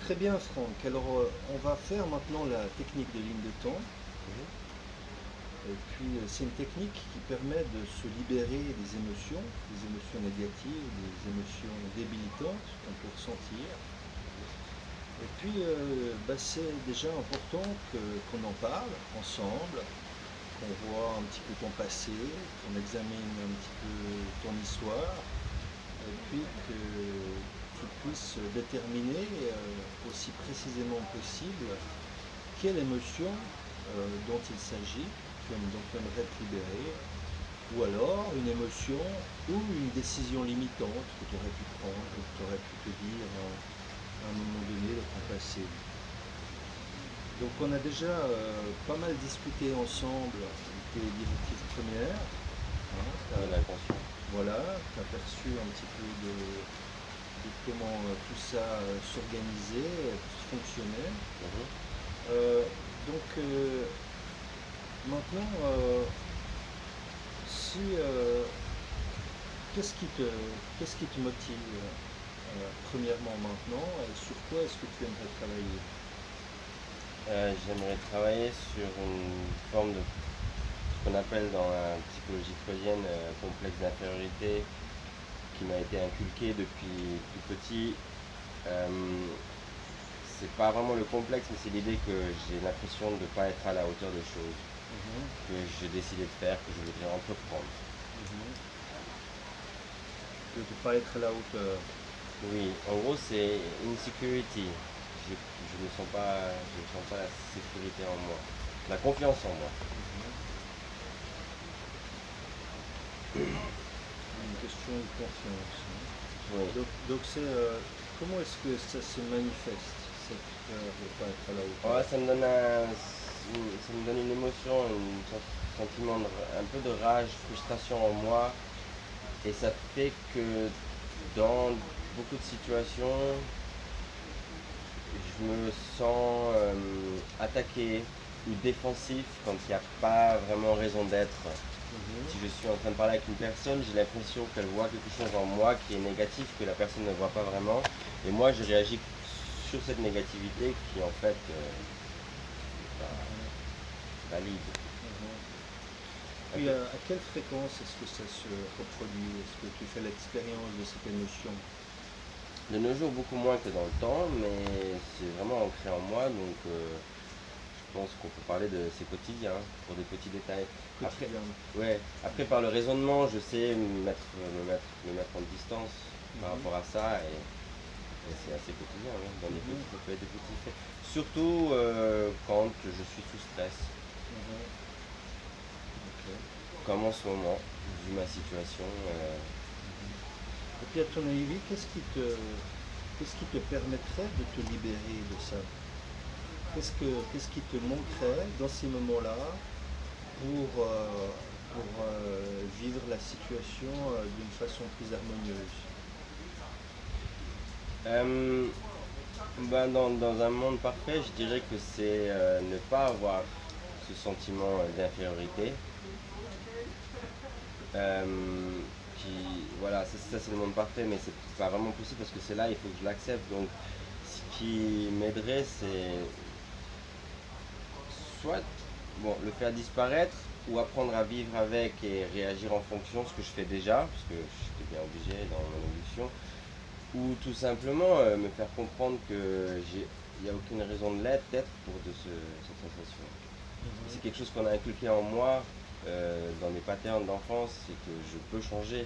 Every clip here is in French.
Très bien Franck, alors on va faire maintenant la technique de ligne de temps. Et puis c'est une technique qui permet de se libérer des émotions négatives, des émotions débilitantes qu'on peut ressentir. Et puis c'est déjà important qu'on en parle ensemble, qu'on voit un petit peu ton passé, qu'on examine un petit peu ton histoire, et puis que tu puisses déterminer aussi précisément possible quelle émotion dont il s'agit, dont tu aimerais te libérer, ou alors une émotion ou une décision limitante que tu aurais pu prendre, que tu aurais pu te dire à un moment donné dans ton passé. Donc on a déjà pas mal discuté ensemble des directives premières. De l'intention. Voilà, tu as perçu un petit peu de comment tout ça s'organisait, fonctionnait. Donc maintenant, si qu'est-ce qui te motive premièrement maintenant et sur quoi est-ce que tu aimerais travailler? J'aimerais travailler sur une forme de ce qu'on appelle dans la psychologie freudienne complexe d'infériorité qui m'a été inculqué depuis tout petit. C'est pas vraiment le complexe, mais c'est l'idée que j'ai l'impression de ne pas être à la hauteur des choses que j'ai décidé de faire, que je voudrais entreprendre. De ne pas être à la hauteur. Oui, en gros c'est insecurity. Je ne sens pas la sécurité en moi, la confiance en moi. Une question de confiance. Oui. Donc c'est comment est-ce que ça se manifeste, cette peur de ne pas être à la hauteur? Ouais, ça me donne une émotion, un sentiment, un peu de rage, frustration en moi. Et ça fait que dans beaucoup de situations, je me sens attaqué ou défensif quand il n'y a pas vraiment raison d'être. Si je suis en train de parler avec une personne, j'ai l'impression qu'elle voit quelque chose en moi qui est négatif, que la personne ne voit pas vraiment. Et moi, je réagis sur cette négativité qui en fait n'est pas valide. Puis à quelle fréquence est-ce que ça se reproduit? Est-ce que tu fais l'expérience de cette émotion? De nos jours, beaucoup moins que dans le temps, mais c'est vraiment ancré en moi, donc je pense qu'on peut parler de c'est quotidien, pour des petits détails. Après, ouais, après par le raisonnement, je sais me mettre en distance par rapport à ça, et c'est assez quotidien, hein, dans des petits, ça peut être des petits faits. Surtout quand je suis sous stress, comme en ce moment, vu ma situation. Et puis à ton avis, qu'est-ce qui te permettrait de te libérer de ça? Qu'est-ce qui te manquerait dans ces moments-là pour vivre la situation d'une façon plus harmonieuse? Dans un monde parfait, je dirais que c'est ne pas avoir ce sentiment d'infériorité. Voilà, ça c'est le monde parfait, mais c'est pas vraiment possible parce que c'est là, il faut que je l'accepte. Donc ce qui m'aiderait, c'est soit le faire disparaître ou apprendre à vivre avec et réagir en fonction, ce que je fais déjà, parce que j'étais bien obligé dans mon évolution, ou tout simplement me faire comprendre que il n'y a aucune raison de l'être, d'être pour cette sensation. C'est quelque chose qu'on a inculqué en moi dans mes patterns d'enfance, c'est que je peux changer.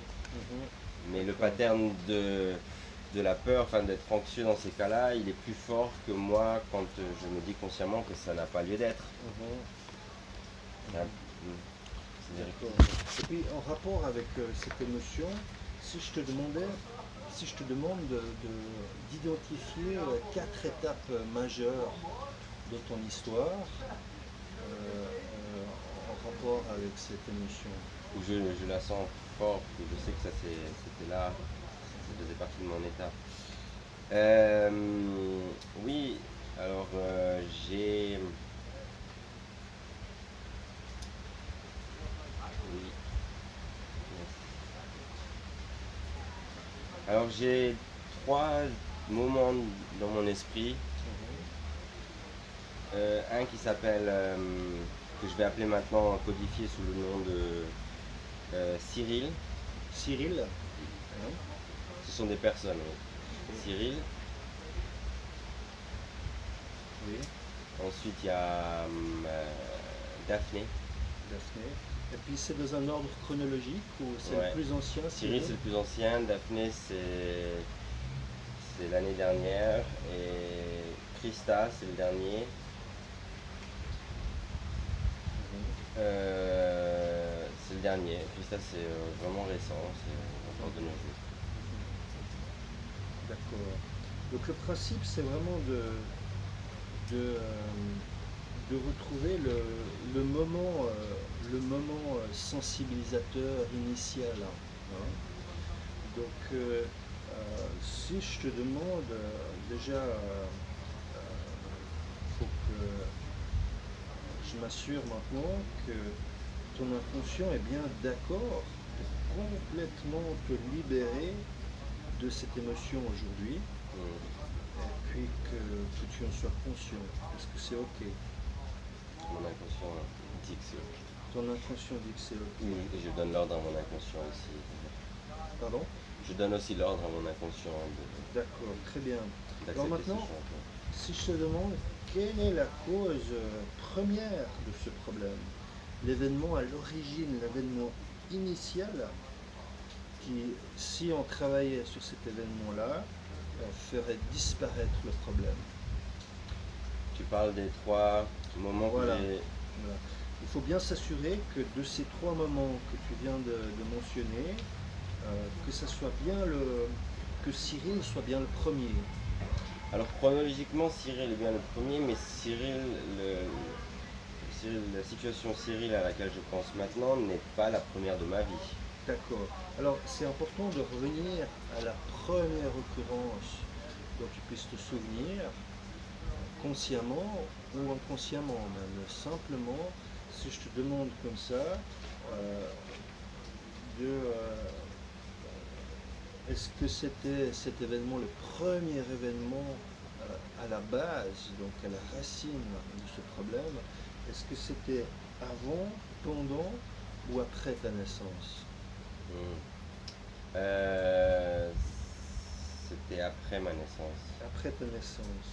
Mais le pattern de la peur, enfin d'être anxieux dans ces cas-là, il est plus fort que moi quand je me dis consciemment que ça n'a pas lieu d'être. Et puis en rapport avec cette émotion, si je te demande d'identifier 4 étapes majeures de ton histoire en rapport avec cette émotion. Où je la sens fort, que je sais que c'était là, ça faisait partie de mon état. Oui, alors j'ai Alors j'ai 3 moments dans mon esprit. Un qui s'appelle, que je vais appeler maintenant codifié sous le nom de Cyril. Cyril. Ce sont des personnes, oui. Cyril. Oui. Ensuite il y a Daphné. Daphné. Et puis c'est dans un ordre chronologique ou c'est Ouais. le plus ancien? Cyril c'est le plus ancien, Daphné c'est l'année dernière et Christa c'est le dernier. C'est le dernier. Christa c'est vraiment récent, c'est encore de nos jours. D'accord. Donc le principe c'est vraiment de retrouver le moment sensibilisateur initial, hein. Donc si je te demande déjà, faut que je m'assure maintenant que ton inconscient est bien d'accord pour complètement te libérer de cette émotion aujourd'hui, et puis que tu en sois conscient. Est-ce que c'est OK? Mon inconscient dit que c'est ok. Ton inconscient dit que c'est OK. Et je donne l'ordre à mon inconscient aussi. Pardon? Je donne aussi l'ordre à mon inconscient D'accord, très bien. Alors d'accepter ce maintenant, changement. si je te demande quelle est la cause première de ce problème, l'événement à l'origine, l'événement initial, qui, si on travaillait sur cet événement-là, ferait disparaître le problème. Tu parles des 3 moments Voilà. que j'ai. Voilà. Il faut bien s'assurer que de ces 3 moments que tu viens de mentionner, que ça soit bien que Cyril soit bien le premier. Alors chronologiquement, Cyril est bien le premier, mais la situation Cyril à laquelle je pense maintenant n'est pas la première de ma vie. D'accord. Alors c'est important de revenir à la première occurrence dont tu puisses te souvenir, consciemment ou inconsciemment même. Simplement, si je te demande comme ça, est-ce que c'était cet événement, le premier événement à la base, donc à la racine de ce problème, est-ce que c'était avant, pendant ou après ta naissance? C'était après ma naissance. Après ta naissance.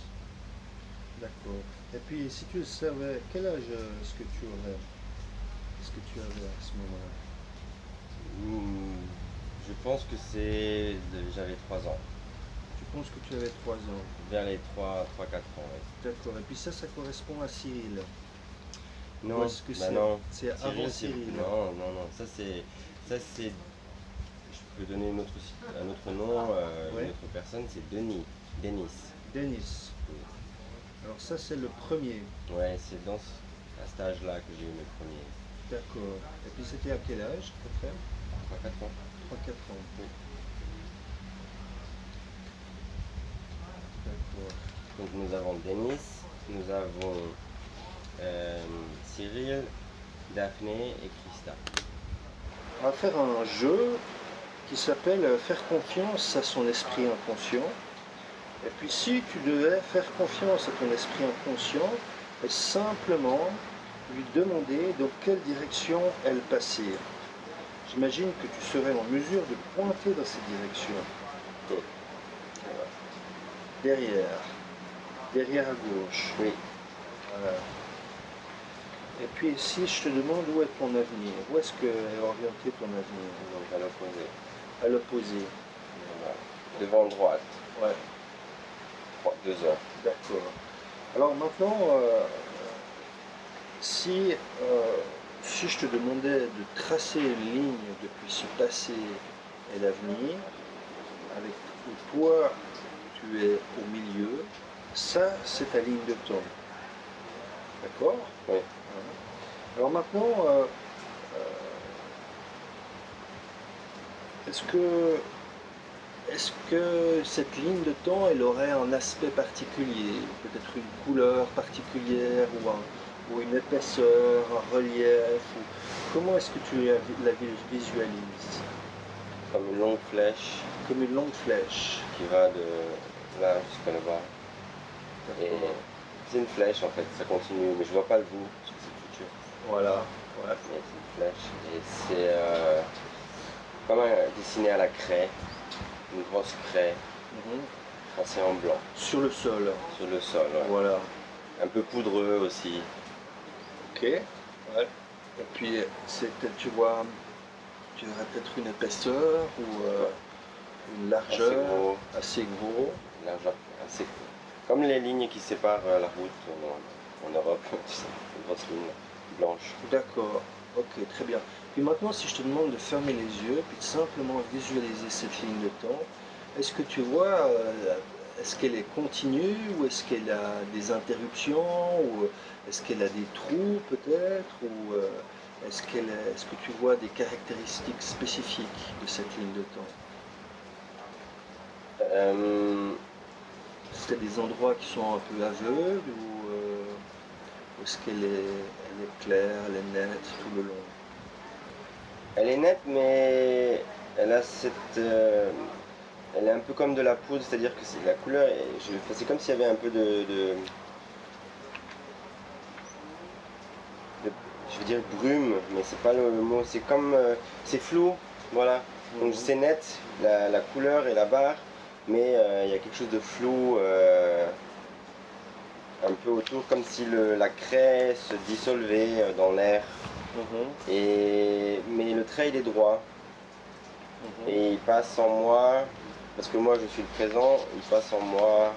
D'accord. Et puis, si tu le savais, quel âge est-ce que tu aurais? Est-ce que tu avais à ce moment-là? Je pense que j'avais 3 ans. Tu penses que tu avais 3 ans? Vers les 3-4 ans, oui. D'accord. Et puis ça correspond à Cyril. Non, Ou est-ce que c'est avant Cyril? Non, ça c'est, je peux donner un autre nom, Ouais. une autre personne, c'est Denis. Denis. Alors ça c'est le premier. Ouais, c'est à cet âge-là que j'ai eu mes premiers. D'accord. Et puis c'était à quel âge, à peu près? 3-4 ans. 3-4 ans. Oui. D'accord. Donc nous avons Denis, nous avons Cyril, Daphné et Christa. On va faire un jeu qui s'appelle faire confiance à son esprit inconscient. Et puis si tu devais faire confiance à ton esprit inconscient, et simplement lui demander dans quelle direction elle passait. J'imagine que tu serais en mesure de pointer dans cette direction. Voilà. Derrière à gauche. Oui. Voilà. Et puis si je te demande où est ton avenir, où est-ce que est orienté ton avenir? Donc à l'opposé. À l'opposé. Voilà. Devant droite. Ouais. 2 heures. D'accord. Alors maintenant, si je te demandais de tracer une ligne depuis ce passé et l'avenir, avec où toi tu es au milieu, ça c'est ta ligne de temps. D'accord? Oui. Alors maintenant, est-ce que cette ligne de temps, elle aurait un aspect particulier, peut-être une couleur particulière ou une épaisseur, un relief, ou comment est-ce que tu la visualises? comme une longue flèche Comme une longue flèche. qui va de là jusqu'à là-bas. Et D'accord. c'est une flèche en fait, ça continue, mais je vois pas le bout, parce que c'est futur. Voilà. Ouais. Mais c'est une flèche. Et c'est comme dessiné à la craie, une grosse craie, Mhm. tracée en blanc, Sur le sol. sur le sol. Ouais. Voilà. Un peu poudreux aussi. Ok. Ouais. Et puis, tu vois, tu aurais peut-être une épaisseur ou une largeur Assez gros, assez gros. largeur assez. Comme les lignes qui séparent la route en Europe, tu sais, une grosse ligne blanche. D'accord. Ok, très bien. Puis maintenant, si je te demande de fermer les yeux, puis de simplement visualiser cette ligne de temps, est-ce que tu vois, est-ce qu'elle est continue ou est-ce qu'elle a des interruptions ou est-ce qu'elle a des trous peut-être ou est-ce que tu vois des caractéristiques spécifiques de cette ligne de temps? Est-ce qu'il y a des endroits qui sont un peu aveugles ou est-ce elle est claire, elle est nette tout le long? Elle est nette, mais elle a cette. Elle est un peu comme de la poudre, c'est-à-dire que la couleur, c'est comme s'il y avait un peu je veux dire brume, mais c'est pas le mot, c'est comme, c'est flou, voilà. Donc Mhm. c'est net, la couleur et la barre, mais il y a quelque chose de flou un peu autour, comme si la craie se dissolvait dans l'air. Mhm. Mais le trait il est droit, Mhm. et il passe en moi, parce que moi je suis le présent, il passe en moi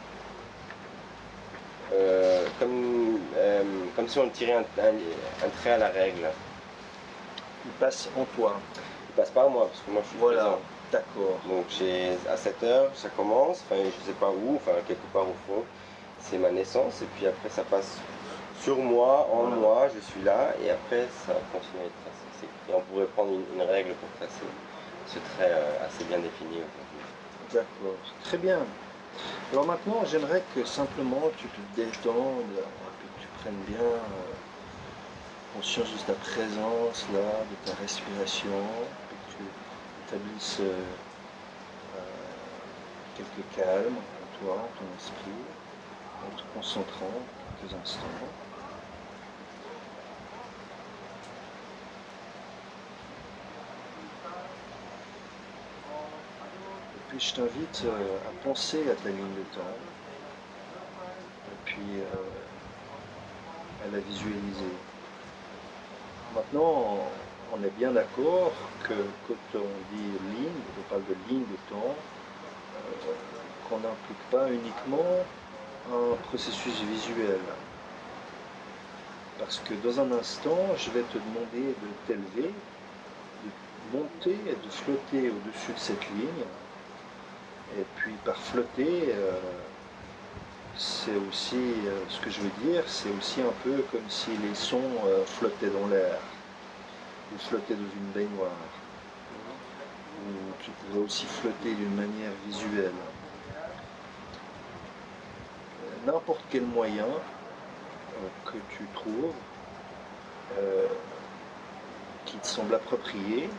comme si on tirait un trait à la règle. Il passe en toi. Il passe par moi, parce que moi je suis Voilà, présent. d'accord. Donc à 7 heures, ça commence, enfin je sais pas où, enfin quelque part au fond, c'est ma naissance, et puis après ça passe sur moi, en Voilà. moi, je suis là, et après ça continue à être tracé. Et on pourrait prendre une règle pour tracer ce trait assez bien défini aujourd'hui. D'accord, très bien. Alors maintenant, j'aimerais que simplement tu te détendes, que tu prennes bien conscience de ta présence là, de ta respiration, que tu établisses quelques calmes en toi, en ton esprit, en te concentrant quelques instants. Et puis je t'invite à penser à ta ligne de temps, et puis à la visualiser. Maintenant, on est bien d'accord que quand on dit ligne, on parle de ligne de temps, qu'on n'implique pas uniquement un processus visuel. Parce que dans un instant, je vais te demander de t'élever, de monter et de flotter au-dessus de cette ligne. Et puis par flotter, c'est aussi, ce que je veux dire, c'est aussi un peu comme si les sons flottaient dans l'air, ou flottaient dans une baignoire, ou tu pourrais aussi flotter d'une manière visuelle. N'importe quel moyen que tu trouves qui te semble approprié,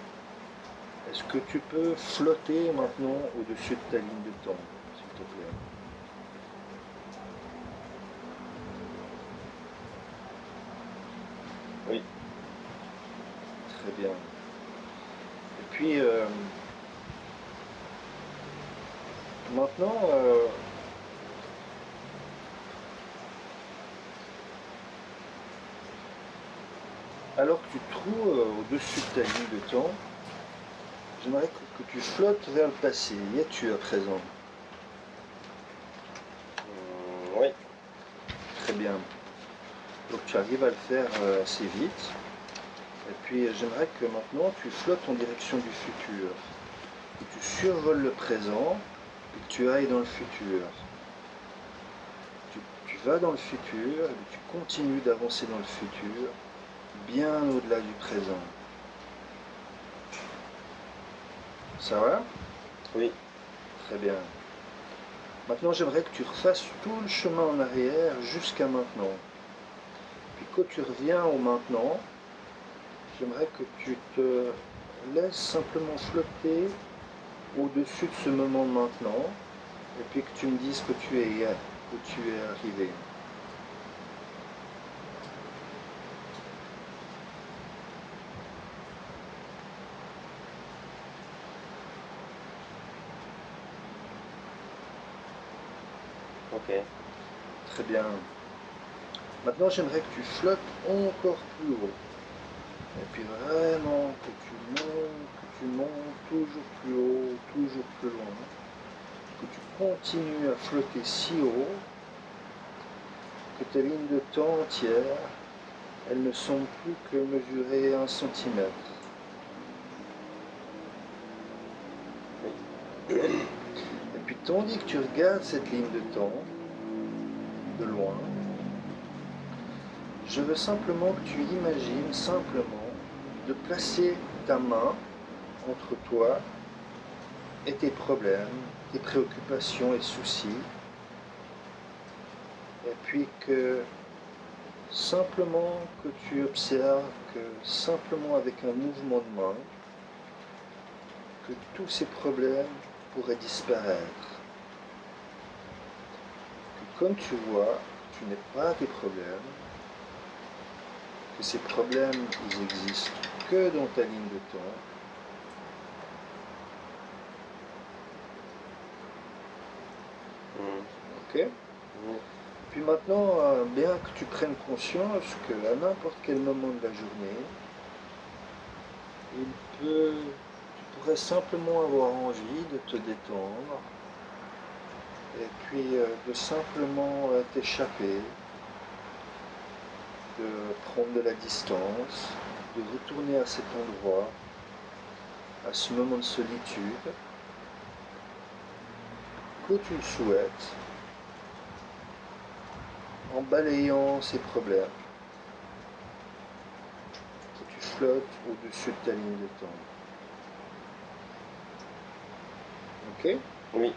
est-ce que tu peux flotter maintenant au-dessus de ta ligne de temps, s'il te plaît? Oui. Très bien. Et puis maintenant, alors que tu te trouves au-dessus de ta ligne de temps, j'aimerais que tu flottes vers le passé. Y es-tu à présent? Oui. Très bien. Donc tu arrives à le faire assez vite. Et puis j'aimerais que maintenant tu flottes en direction du futur. Que tu survoles le présent et que tu ailles dans le futur. Tu vas dans le futur et tu continues d'avancer dans le futur, bien au-delà du présent. Ça va? Oui. Très bien. Maintenant, j'aimerais que tu refasses tout le chemin en arrière jusqu'à maintenant. Puis quand tu reviens au maintenant, j'aimerais que tu te laisses simplement flotter au-dessus de ce moment de maintenant, et puis que tu me dises que tu es arrivé. Ok. Très bien. Maintenant, j'aimerais que tu flottes encore plus haut. Et puis vraiment que tu montes toujours plus haut, toujours plus loin. Que tu continues à flotter si haut que tes lignes de temps entières, elles ne sont plus que mesurer 1 centimètre. Et puis tandis que tu regardes cette ligne de temps, de loin, je veux simplement que tu imagines simplement de placer ta main entre toi et tes problèmes, tes préoccupations et soucis, et puis que simplement que tu observes que simplement avec un mouvement de main, que tous ces problèmes pourraient disparaître. Que comme tu vois, tu n'es pas tes problèmes, que ces problèmes, ils existent que dans ta ligne de temps. Ok? Puis maintenant, bien que tu prennes conscience qu'à n'importe quel moment de la journée, tu pourrais simplement avoir envie de te détendre et puis de simplement t'échapper, de prendre de la distance, de retourner à cet endroit, à ce moment de solitude, que tu le souhaites, en balayant ces problèmes, que tu flottes au-dessus de ta ligne de temps. Ok? Oui.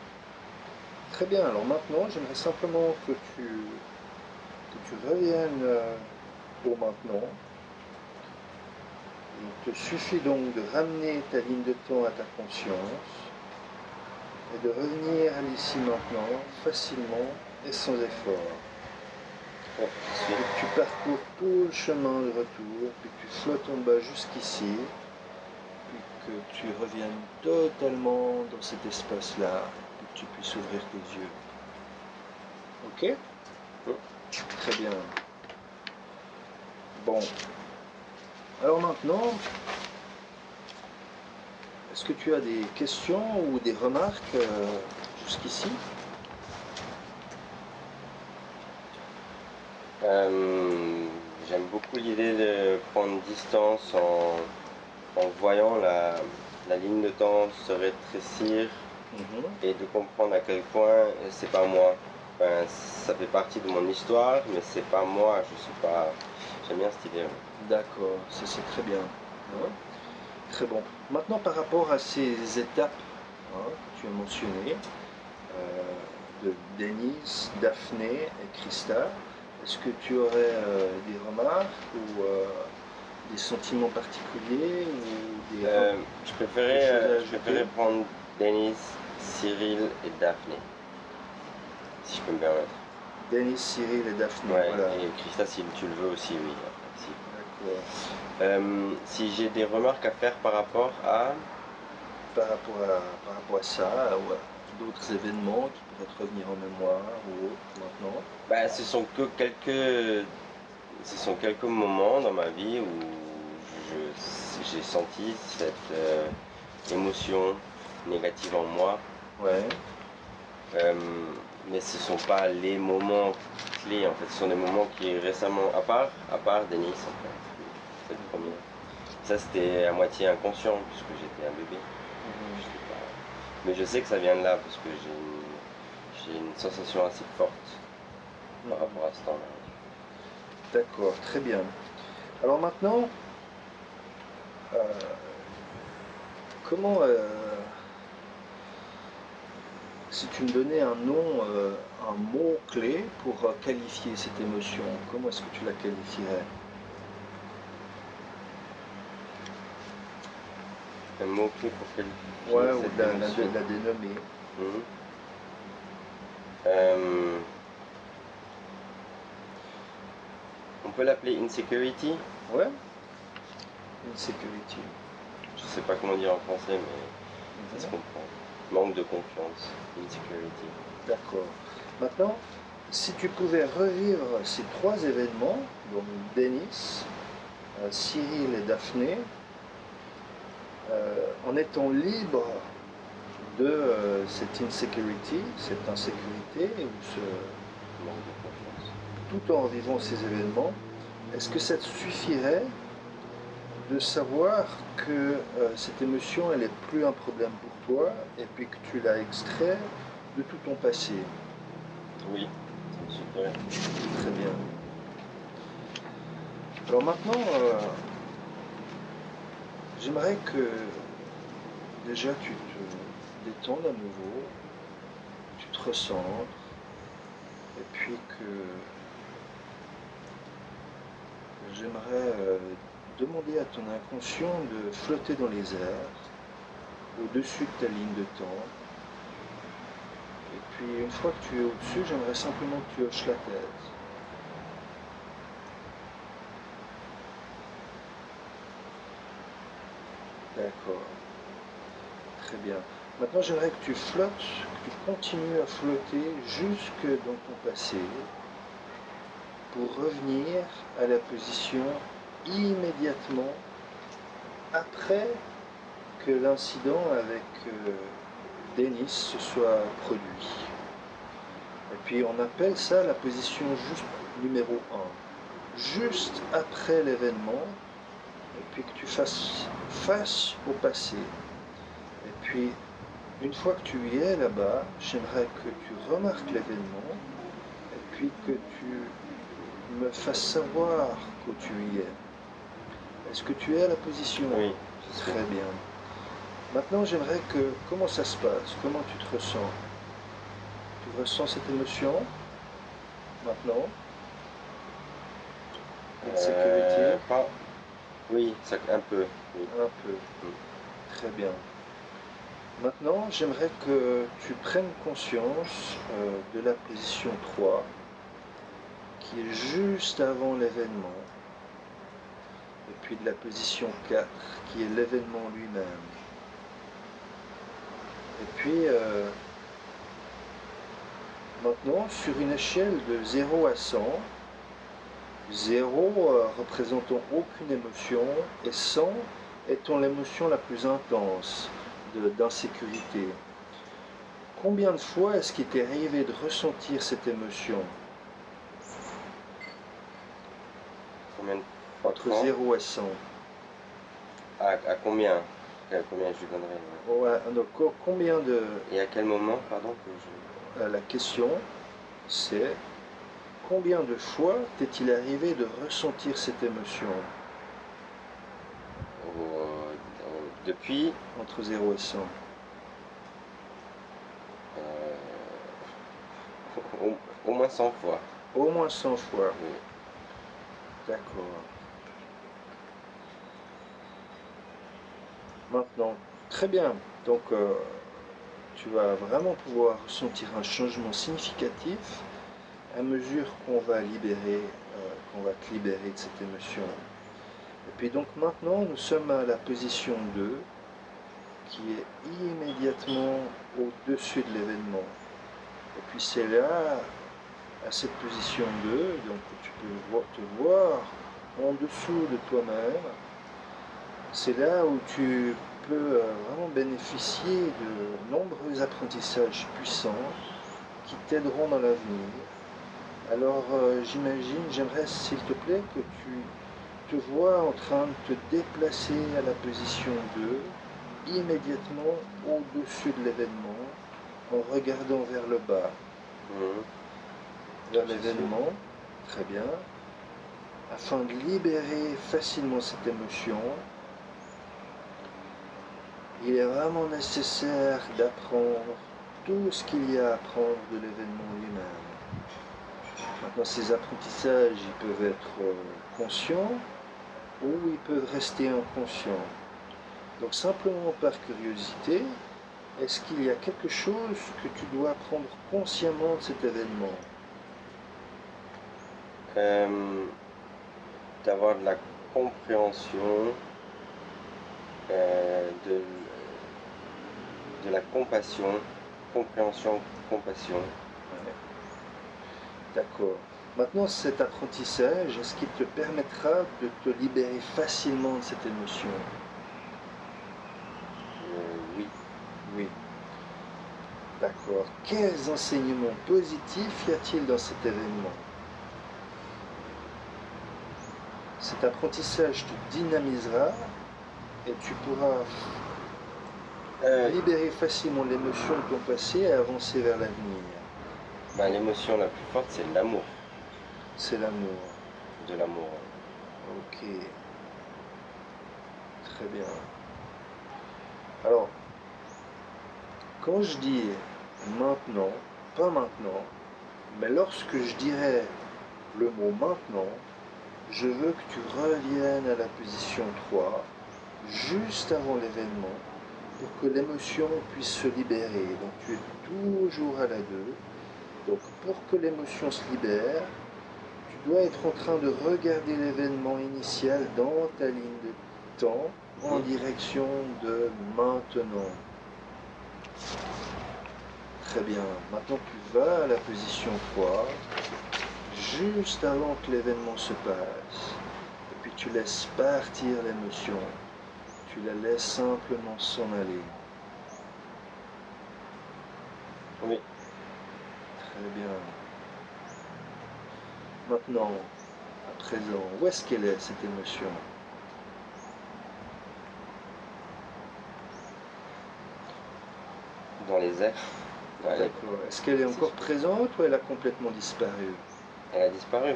Très bien, alors maintenant j'aimerais simplement que tu reviennes au maintenant. Il te suffit donc de ramener ta ligne de temps à ta conscience et de revenir à l'ici maintenant facilement et sans effort. Ouais, Et que tu parcours tout le chemin de retour, puis que tu flottes en bas jusqu'ici, puis que tu reviennes totalement dans cet espace-là, et que tu puisses ouvrir tes yeux. Ok? Très bien. Bon. Alors maintenant, est-ce que tu as des questions ou des remarques jusqu'ici? J'aime beaucoup l'idée de prendre distance en voyant la ligne de temps se rétrécir et de comprendre à quel point c'est pas moi. Enfin, ça fait partie de mon histoire, mais c'est pas moi, je suis pas. J'aime bien cette idée. D'accord, ça c'est très bien. Hein. Très bon. Maintenant par rapport à ces étapes que tu as mentionnées, de Denise, Daphné et Christa, est-ce que tu aurais des remarques ou des sentiments particuliers ou des Je choses à préférais ajouter? prendre Denis, Cyril et Daphné, si je peux me permettre. Denise, Cyril et Daphné, Ouais, voilà. et Christa, si tu le veux aussi, oui. Si. D'accord. Si j'ai des remarques à faire par rapport à. Par rapport à ça, ou à d'autres événements qui pourraient te revenir en mémoire ou autre maintenant? Bah, ce sont quelques moments dans ma vie où j'ai senti cette émotion négative en moi. Ouais, Mais ce sont pas les moments clés en fait, ce sont des moments qui récemment, à part Denis en fait, c'est le premier. Ça c'était à moitié inconscient puisque j'étais un bébé. Je sais pas. Mais je sais que ça vient de là parce que j'ai une sensation assez forte par rapport à ce temps-là. d'accord, très bien. Alors maintenant, euh, comment, si tu me donnais un nom, un mot-clé pour qualifier cette émotion, comment est-ce que tu la qualifierais? un mot-clé pour qualifier Ouais, ou cette de émotion. la dénommer. Mhm. Euh, on peut l'appeler insecurity. Ouais, insecurity. Je sais pas comment dire en français, mais ça se comprend. Manque de confiance, insecurity. D'accord. Maintenant, si tu pouvais revivre ces trois événements, donc Denis, Cyril et Daphné, en étant libre de cette insecurity, cette insécurité, ou Manque de confiance. tout en vivant ces événements, est-ce que ça te suffirait de savoir que cette émotion, elle n'est plus un problème pour toi, et puis que tu l'as extrait de tout ton passé? Oui, ça me suffirait. Très bien. Alors maintenant, j'aimerais que déjà tu te détendes à nouveau, tu te recentres, et puis que j'aimerais demander à ton inconscient de flotter dans les airs, au-dessus de ta ligne de temps. Et puis une fois que tu es au-dessus, j'aimerais simplement que tu hoches la tête. D'accord. Très bien. Maintenant, j'aimerais que tu flottes, que tu continues à flotter jusque dans ton passé pour revenir à la position immédiatement après que l'incident avec Denis se soit produit. Et puis on appelle ça la position juste numéro 1. Juste après l'événement, et puis que tu fasses face au passé. Et puis, une fois que tu y es là-bas, j'aimerais que tu remarques l'événement, et puis que tu me fasses savoir que tu y es. Est-ce que tu es à la position 1? Oui, Très bien. Maintenant, j'aimerais que, comment ça se passe? Comment tu te ressens? Tu ressens cette émotion maintenant? Insécurité? Pas. Oui, ça, un peu. Oui. Un peu. Très bien. Maintenant, j'aimerais que tu prennes conscience de la position 3, qui est juste avant l'événement, et puis de la position 4, qui est l'événement lui-même. Et puis, maintenant, sur une échelle de 0 à 100, 0 représentant aucune émotion, et 100 étant l'émotion la plus intense d'insécurité. Combien de fois est-ce qu'il t'est arrivé de ressentir cette émotion? Combien de fois Entre 0 et 100. à combien? À combien je lui donnerais? Ouais, donc combien de... Et à quel moment, pardon, que je... La question, c'est combien de fois t'est-il arrivé de ressentir cette émotion depuis entre 0 et 100? Au moins 100 fois. Au moins 100 fois. Oui. D'accord. Maintenant, très bien. Donc, tu vas vraiment pouvoir ressentir un changement significatif à mesure qu'on va libérer, qu'on va te libérer de cette émotion. Et puis donc maintenant, nous sommes à la position 2, qui est immédiatement au-dessus de l'événement. Et puis c'est là, à cette position 2, donc tu peux te voir en dessous de toi-même. C'est là où tu peux vraiment bénéficier de nombreux apprentissages puissants qui t'aideront dans l'avenir. Alors j'aimerais s'il te plaît que tu te vois en train de te déplacer à la position 2, immédiatement au-dessus de l'événement, en regardant vers le bas, vers l'événement, très bien, afin de libérer facilement cette émotion. Il est vraiment nécessaire d'apprendre tout ce qu'il y a à apprendre de l'événement lui-même. Maintenant, ces apprentissages, ils peuvent être conscients ou ils peuvent rester inconscients. Donc simplement par curiosité, est-ce qu'il y a quelque chose que tu dois prendre consciemment de cet événement? D'avoir de la compréhension, de la compassion, compréhension, compassion. Ouais. D'accord. Maintenant, cet apprentissage, est-ce qu'il te permettra de te libérer facilement de cette émotion? Oui. Oui. D'accord. Quels enseignements positifs y a-t-il dans cet événement? Cet apprentissage te dynamisera et tu pourras libérer facilement l'émotion de ton passé et avancer vers l'avenir. L'émotion la plus forte, c'est l'amour. C'est l'amour. De l'amour. Ok. Très bien. Alors, quand je dis maintenant, pas maintenant, mais lorsque je dirai le mot maintenant, je veux que tu reviennes à la position 3, juste avant l'événement, pour que l'émotion puisse se libérer. Donc tu es toujours à la 2. Donc pour que l'émotion se libère, tu dois être en train de regarder l'événement initial dans ta ligne de temps en direction de maintenant. Très bien. Maintenant tu vas à la position 3, juste avant que l'événement se passe. Et puis tu laisses partir l'émotion. Tu la laisses simplement s'en aller. Oui. Très bien. Maintenant, à présent, où est-ce qu'elle est, cette émotion? Dans les airs. D'accord. Est-ce qu'elle est encore présente ou elle a complètement disparu? Elle a disparu.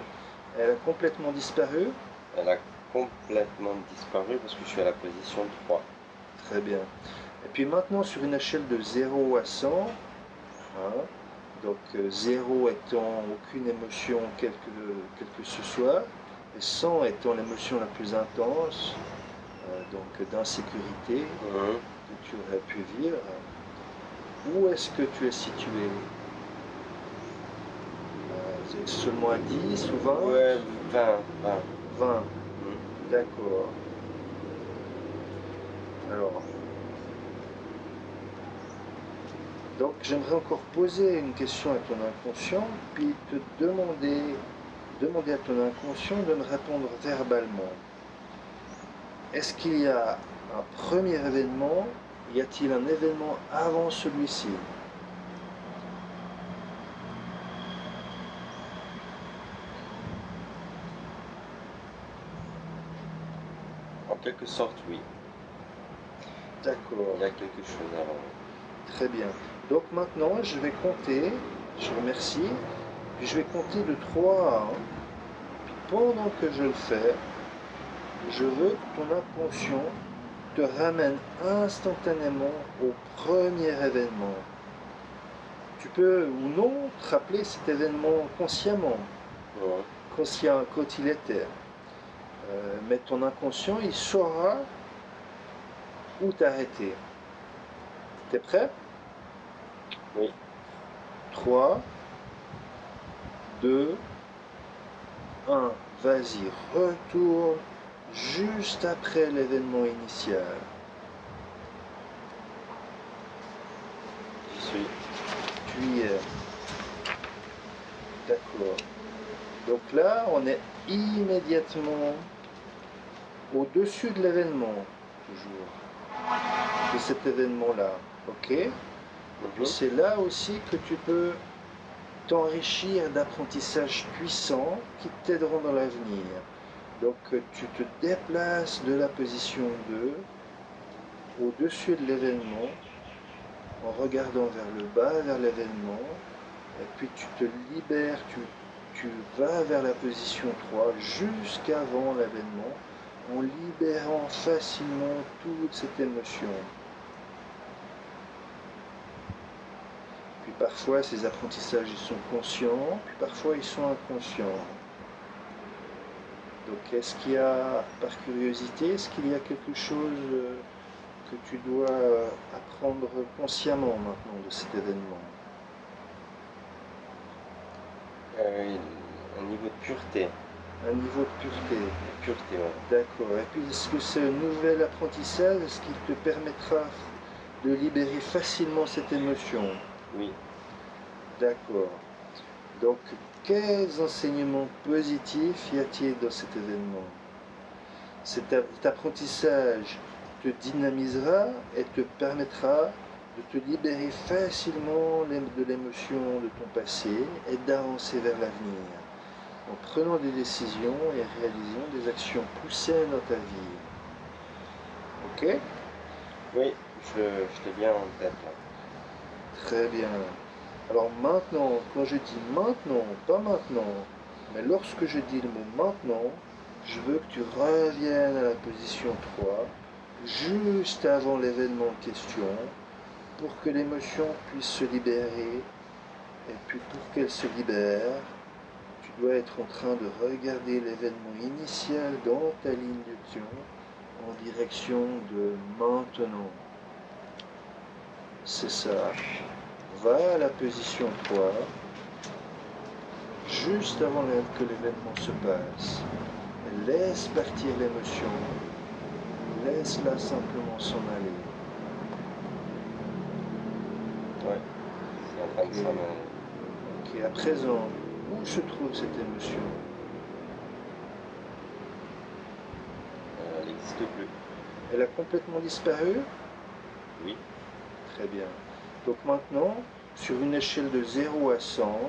Elle a complètement disparu? Elle a complètement disparu parce que je suis à la position 3. Très bien. Et puis maintenant, sur une échelle de 0 à 100, hein, donc 0 étant aucune émotion quelle que ce soit, et 100 étant l'émotion la plus intense, donc d'insécurité que tu aurais pu vivre, où est-ce que tu es situé? C'est seulement à 10 ou 20? Ouais, 20. 20. D'accord. Alors, donc j'aimerais encore poser une question à ton inconscient, puis te demander à ton inconscient de me répondre verbalement. Est-ce qu'il y a un premier événement? Y a-t-il un événement avant celui-ci? En quelque sorte, oui. D'accord. Il y a quelque chose avant. Très bien. Donc maintenant, je vais compter, je remercie, puis je vais compter de 3 à 1. Puis pendant que je le fais, je veux que ton inconscient te ramène instantanément au premier événement. Tu peux ou non te rappeler cet événement consciemment, conscient quand il était. Mais ton inconscient, il saura où t'arrêter. T'es prêt? Oui. 3, 2, 1. Vas-y, retourne juste après l'événement initial. J'y suis. Tu y es. D'accord. Donc là, on est immédiatement au-dessus de l'événement, toujours, de cet événement-là. Ok? Et puis c'est là aussi que tu peux t'enrichir d'apprentissages puissants qui t'aideront dans l'avenir. Donc tu te déplaces de la position 2 au-dessus de l'événement en regardant vers le bas, vers l'événement, et puis tu te libères, tu vas vers la position 3 jusqu'avant l'événement en libérant facilement toute cette émotion. Puis parfois ces apprentissages ils sont conscients, puis parfois ils sont inconscients. Donc est-ce qu'il y a, par curiosité, est-ce qu'il y a quelque chose que tu dois apprendre consciemment maintenant de cet événement? Un niveau de pureté. Un niveau de pureté. Pureté, ouais. D'accord. Et puis, est-ce que ce nouvel apprentissage, est-ce qu'il te permettra de libérer facilement cette émotion? Oui. D'accord. Donc, quels enseignements positifs y a-t-il dans cet événement? Cet apprentissage te dynamisera et te permettra de te libérer facilement de l'émotion de ton passé et d'avancer vers l'avenir, en prenant des décisions et réalisant des actions poussées dans ta vie. Ok? Oui, je l'ai bien en tête là. Très bien. Alors maintenant, quand je dis maintenant, pas maintenant, mais lorsque je dis le mot maintenant, je veux que tu reviennes à la position 3, juste avant l'événement en question, pour que l'émotion puisse se libérer. Et puis pour qu'elle se libère, tu dois être en train de regarder l'événement initial dans ta ligne de temps en direction de maintenant. C'est ça. Va à la position 3, juste avant que l'événement se passe. Et laisse partir l'émotion. Laisse-la simplement s'en aller. Ouais, c'est en train de s'en aller. Ok, à présent, où se trouve cette émotion? Elle n'existe plus. Elle a complètement disparu? Oui. Très bien. Donc maintenant, sur une échelle de 0 à 100,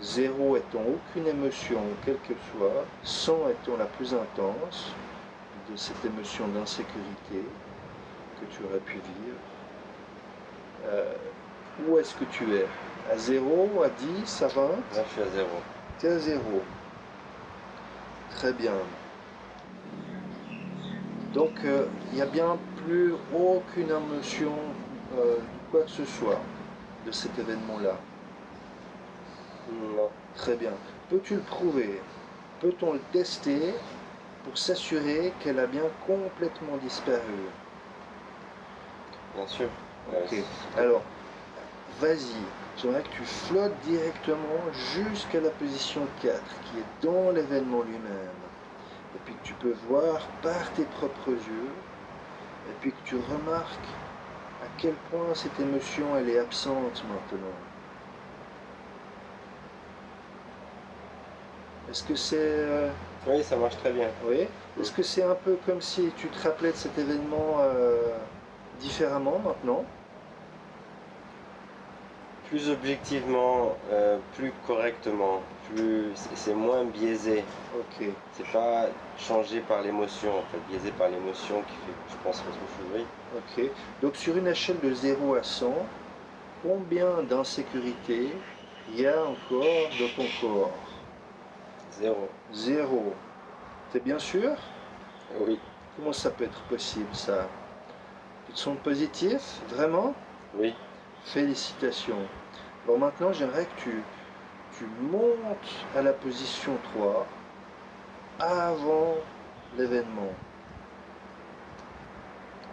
0 étant aucune émotion, quelle que soit, 100 étant la plus intense de cette émotion d'insécurité que tu aurais pu vivre, où est-ce que tu es? À 0, à 10, à 20? Là, je suis à 0. Tu es à 0. Très bien. Donc, il n'y a bien plus aucune émotion, quoi que ce soit, de cet événement-là. Non. Très bien. Peux-tu le prouver? Peut-on le tester pour s'assurer qu'elle a bien complètement disparu? Bien sûr. Ok. Alors, vas-y. J'aimerais que tu flottes directement jusqu'à la position 4, qui est dans l'événement lui-même. Et puis que tu peux voir par tes propres yeux, et puis que tu remarques à quel point cette émotion, elle est absente maintenant. Est-ce que c'est... Oui, ça marche très bien. Oui. Est-ce que c'est un peu comme si tu te rappelais de cet événement différemment maintenant? Plus objectivement, plus correctement, c'est moins biaisé. Ok. C'est pas changé par l'émotion, en fait, biaisé par l'émotion qui fait que je pense autre chose. Oui. Ok. Donc sur une échelle de 0 à 100, combien d'insécurité il y a encore dans ton corps? 0. 0. T'es bien sûr? Oui. Comment ça peut être possible ça? Tu te sens positif? Vraiment? Oui. Félicitations. Bon, maintenant j'aimerais que tu montes à la position 3 avant l'événement.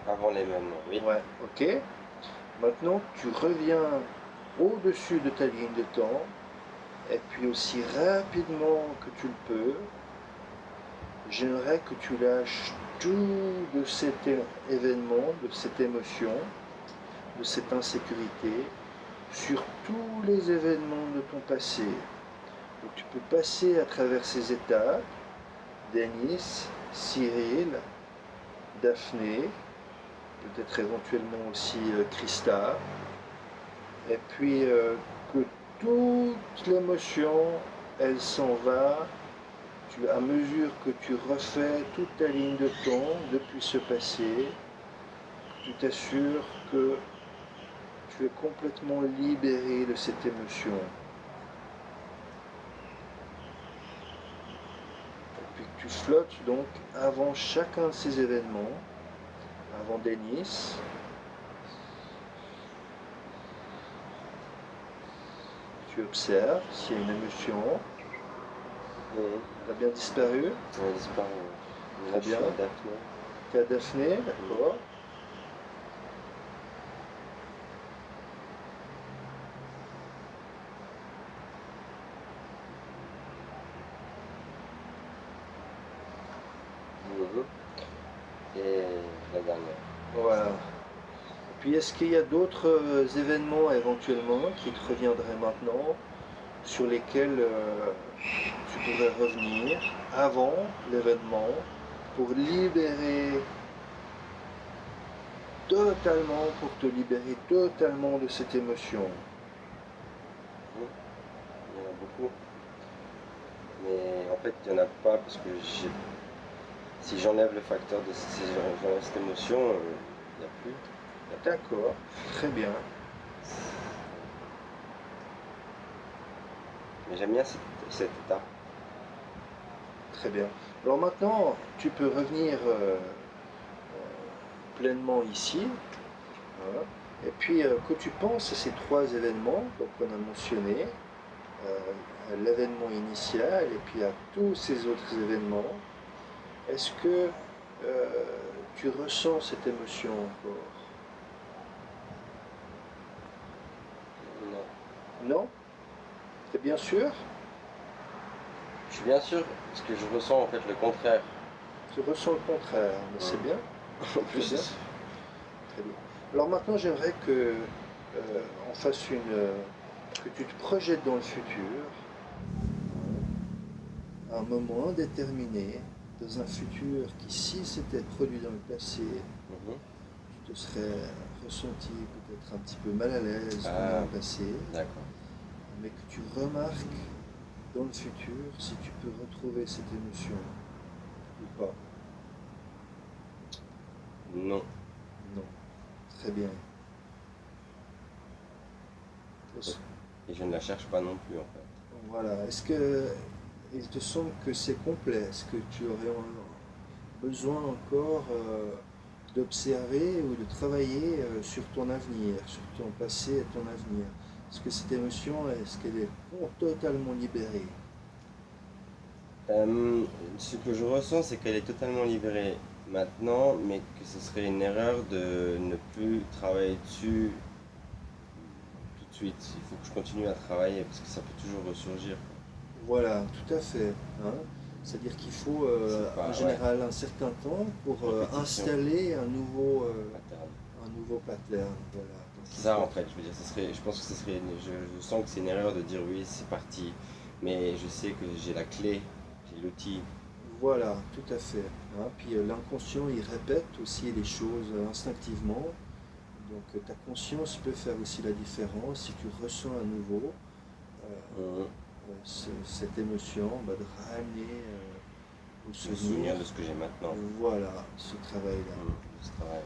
Avant l'événement, oui. Ouais, ok. Maintenant tu reviens au-dessus de ta ligne de temps et puis aussi rapidement que tu le peux, j'aimerais que tu lâches tout de cet événement, de cette émotion, de cette insécurité sur tous les événements de ton passé. Donc tu peux passer à travers ces étapes, Denis, Cyril, Daphné, peut-être éventuellement aussi Christa, et puis que toute l'émotion, elle s'en va, à mesure que tu refais toute ta ligne de temps depuis ce passé, tu t'assures que tu es complètement libéré de cette émotion. Et puis que tu flottes donc avant chacun de ces événements, avant Denis. Tu observes s'il y a une émotion. Elle a bien disparu. Elle a disparu. Très bien. Tu es à Daphné, d'accord. et la dernière. Voilà. Et puis est-ce qu'il y a d'autres événements éventuellement qui te reviendraient maintenant, sur lesquels tu pourrais revenir avant l'événement pour libérer totalement, pour te libérer totalement de cette émotion? Il y en a beaucoup. Mais en fait, il n'y en a pas parce que si j'enlève le facteur de si j'enlève cette émotion, il n'y a plus. D'accord, très bien. Mais j'aime bien cet état. Très bien. Alors maintenant, tu peux revenir pleinement ici. Voilà. Et puis que tu penses à ces trois événements qu'on a mentionnés, à l'événement initial et puis à tous ces autres événements. Est-ce que tu ressens cette émotion encore? Non. Non? T'es bien sûr? Je suis bien sûr parce que je ressens en fait le contraire. Tu ressens le contraire, mais c'est bien. En plus, Très bien. Très bien. Alors maintenant, j'aimerais que on fasse que tu te projettes dans le futur, à un moment indéterminé, dans un futur qui, s'il s'était produit dans le passé, tu te serais ressenti peut-être un petit peu mal à l'aise dans le passé, d'accord. mais que tu remarques dans le futur si tu peux retrouver cette émotion ou pas. Non. Non. Très bien. Et je ne la cherche pas non plus en fait. Voilà. Est-ce que il te semble que c'est complet? Est-ce que tu aurais besoin encore d'observer ou de travailler sur ton avenir, sur ton passé et ton avenir? Est-ce que cette émotion, est-ce qu'elle est totalement libérée? Ce que je ressens, c'est qu'elle est totalement libérée maintenant, mais que ce serait une erreur de ne plus travailler dessus tout de suite. Il faut que je continue à travailler parce que ça peut toujours ressurgir. Voilà, tout à fait. Hein. C'est-à-dire qu'il faut en général un certain temps pour installer un nouveau pattern. Voilà. C'est ça en fait, je veux dire, je pense que ce serait, je sens que c'est une erreur de dire oui, c'est parti, mais je sais que j'ai la clé, j'ai l'outil. Voilà, tout à fait. Hein. Puis l'inconscient, il répète aussi les choses instinctivement. Donc ta conscience peut faire aussi la différence si tu ressens à nouveau cette émotion, de ramener au Je me souviens de ce que j'ai maintenant. Voilà, ce travail-là. Ce travail.